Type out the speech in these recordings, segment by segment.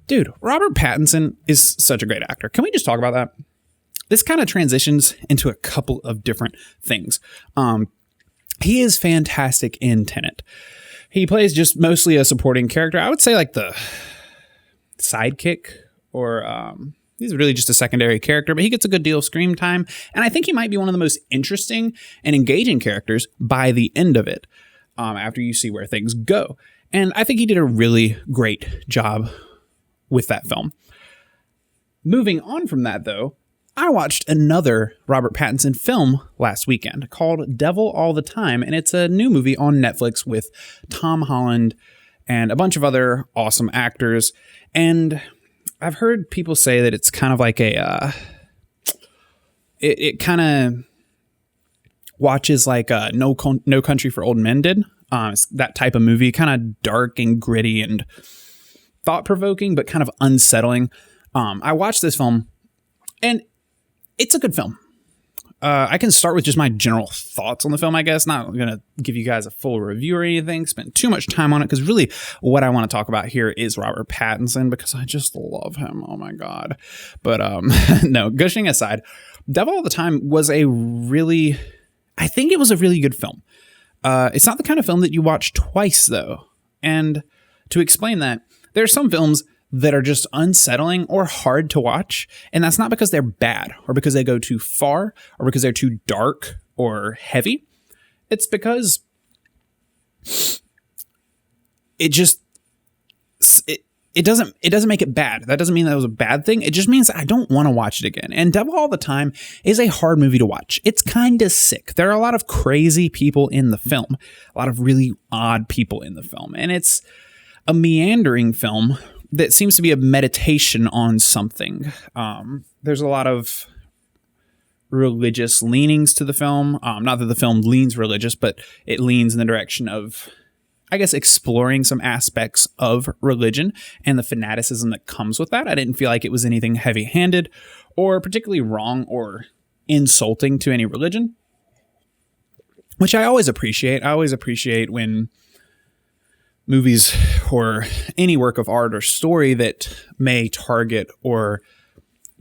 Dude, Robert Pattinson is such a great actor. Can we just talk about that? This kind of transitions into a couple of different things. He is fantastic in Tenet. He plays just mostly a supporting character. I would say like the sidekick, or he's really just a secondary character, but he gets a good deal of screen time. And I think he might be one of the most interesting and engaging characters by the end of it, after you see where things go. And I think he did a really great job with that film. Moving on from that, though, I watched another Robert Pattinson film last weekend called Devil All the Time, and it's a new movie on Netflix with Tom Holland and a bunch of other awesome actors. And I've heard people say that it's kind of like it kind of watches like No Country for Old Men did. It's that type of movie, kind of dark and gritty and thought-provoking, but kind of unsettling. I watched this film, and it's a good film. I can start with just my general thoughts on the film, I guess. Not going to give you guys a full review or anything, spend too much time on it, because really what I want to talk about here is Robert Pattinson, because I just love him. Oh my God. But no, gushing aside, Devil All the Time was I think it was a really good film. It's not the kind of film that you watch twice, though. And to explain that, there are some films that are just unsettling or hard to watch. And that's not because they're bad or because they go too far or because they're too dark or heavy. It's because it doesn't make it bad. That doesn't mean that was a bad thing. It just means I don't want to watch it again. And Devil All the Time is a hard movie to watch. It's kind of sick. There are a lot of crazy people in the film, a lot of really odd people in the film. And it's a meandering film that seems to be a meditation on something. There's a lot of religious leanings to the film. Not that the film leans religious, but it leans in the direction of, I guess, exploring some aspects of religion and the fanaticism that comes with that. I didn't feel like it was anything heavy-handed or particularly wrong or insulting to any religion, which I always appreciate. I always appreciate when movies or any work of art or story that may target or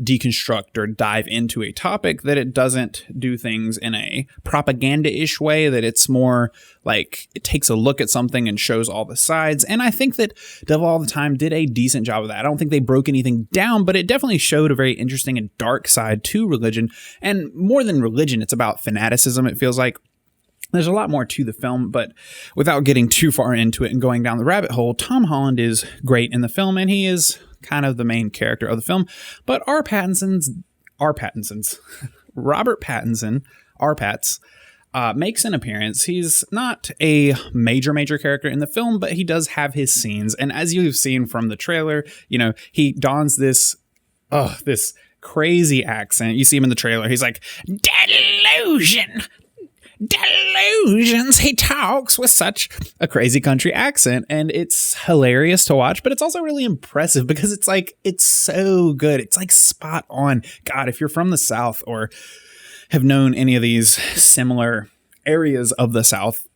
deconstruct or dive into a topic, that it doesn't do things in a propaganda-ish way, that it's more like it takes a look at something and shows all the sides. And I think that Devil All the Time did a decent job of that. I don't think they broke anything down, but it definitely showed a very interesting and dark side to religion. And more than religion, it's about fanaticism, it feels like. There's a lot more to the film, but without getting too far into it and going down the rabbit hole, Tom Holland is great in the film, and he is kind of the main character of the film. But Robert Pattinson, makes an appearance. He's not a major character in the film, but he does have his scenes. And as you've seen from the trailer, he dons this crazy accent. You see him in the trailer. He's like, delusions. He talks with such a crazy country accent, and it's hilarious to watch, but it's also really impressive because it's so good. It's like spot on. God, if you're from the South or have known any of these similar areas of the South,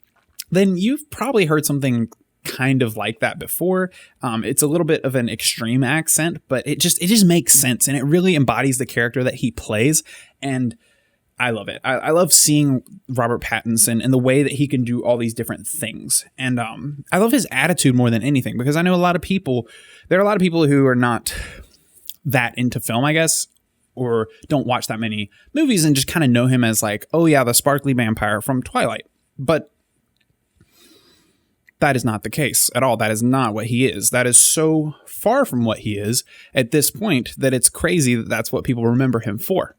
then you've probably heard something kind of like that before. It's a little bit of an extreme accent, but it just makes sense, and it really embodies the character that he plays. And I love it. I love seeing Robert Pattinson and the way that he can do all these different things. And I love his attitude more than anything, because I know there are a lot of people who are not that into film, I guess, or don't watch that many movies and just kind of know him as like, oh yeah, the sparkly vampire from Twilight. But that is not the case at all. That is not what he is. That is so far from what he is at this point that it's crazy that that's what people remember him for.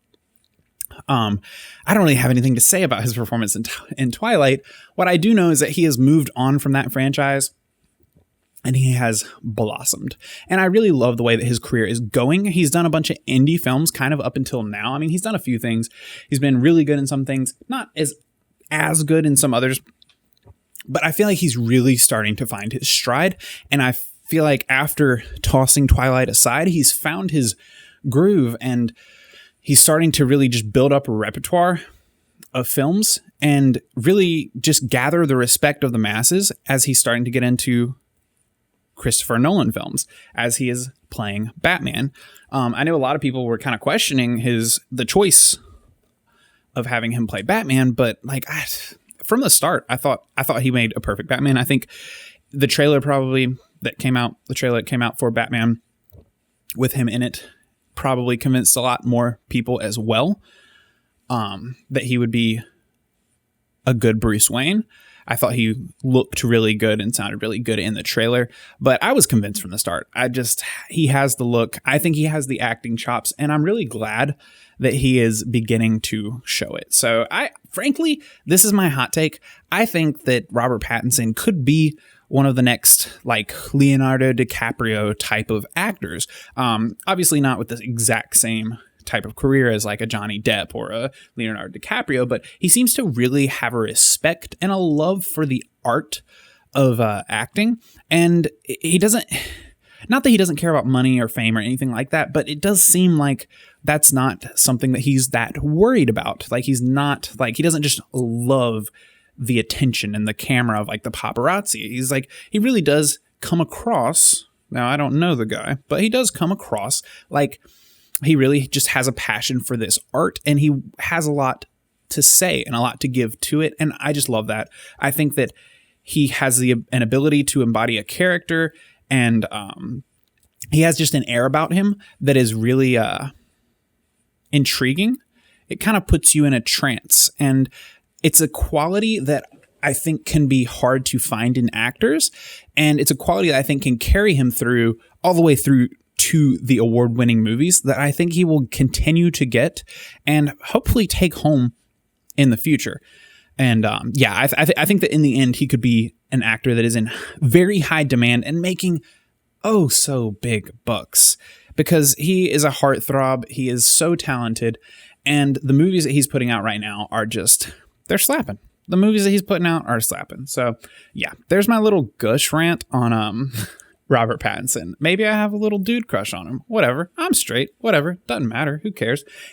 I don't really have anything to say about his performance in Twilight. What I do know is that he has moved on from that franchise and he has blossomed. And I really love the way that his career is going. He's done a bunch of indie films kind of up until now. I mean, he's done a few things. He's been really good in some things, not as good in some others. But I feel like he's really starting to find his stride. And I feel like after tossing Twilight aside, he's found his groove, and he's starting to really just build up a repertoire of films and really just gather the respect of the masses as he's starting to get into Christopher Nolan films, as he is playing Batman. I know a lot of people were kind of questioning the choice of having him play Batman, but like from the start, I thought he made a perfect Batman. I think the trailer that came out for Batman with him in it probably convinced a lot more people as well, that he would be a good Bruce Wayne. I thought he looked really good and sounded really good in the trailer, but I was convinced from the start. He has the look. I think he has the acting chops, and I'm really glad that he is beginning to show it. So frankly, this is my hot take. I think that Robert Pattinson could be one of the next like Leonardo DiCaprio type of actors. Obviously not with the exact same type of career as like a Johnny Depp or a Leonardo DiCaprio, but he seems to really have a respect and a love for the art of acting. And he doesn't, not that he doesn't care about money or fame or anything like that, but it does seem like that's not something that he's that worried about. Like he doesn't just love the attention and the camera of like the paparazzi. He's like, he really does come across, now I don't know the guy, but he does come across like he really just has a passion for this art, and he has a lot to say and a lot to give to it. And I just love that. I think that he has an ability to embody a character, and he has just an air about him that is really intriguing. It kind of puts you in a trance, and it's a quality that I think can be hard to find in actors. And it's a quality that I think can carry him through all the way through to the award-winning movies that I think he will continue to get and hopefully take home in the future. And I think that in the end, he could be an actor that is in very high demand and making so big bucks, because he is a heartthrob. He is so talented. And the movies that he's putting out right now are they're slapping. The movies that he's putting out are slapping. So yeah, there's my little gush rant on Robert Pattinson. Maybe I have a little dude crush on him. Whatever. I'm straight. Whatever. Doesn't matter. Who cares?